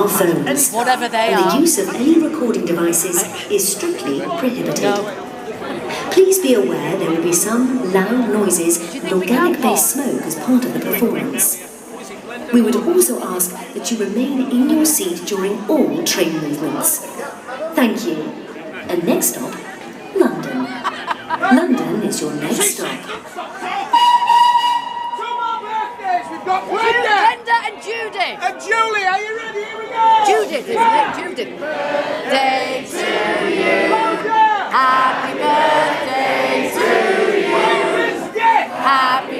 mobile phones. Whatever they and are. the use of any recording devices is strictly prohibited. No. Please be aware there will be some loud noises and organic-based smoke as part of the performance. We would also ask that you remain in your seat during all train movements. Thank you. And next stop, London. London is your next stop. We've got Brenda! Brenda and Judith. And Julie, are you ready? Here we go! Judith, isn't it? Judith. Birthday to you. Happy birthday to you. Happy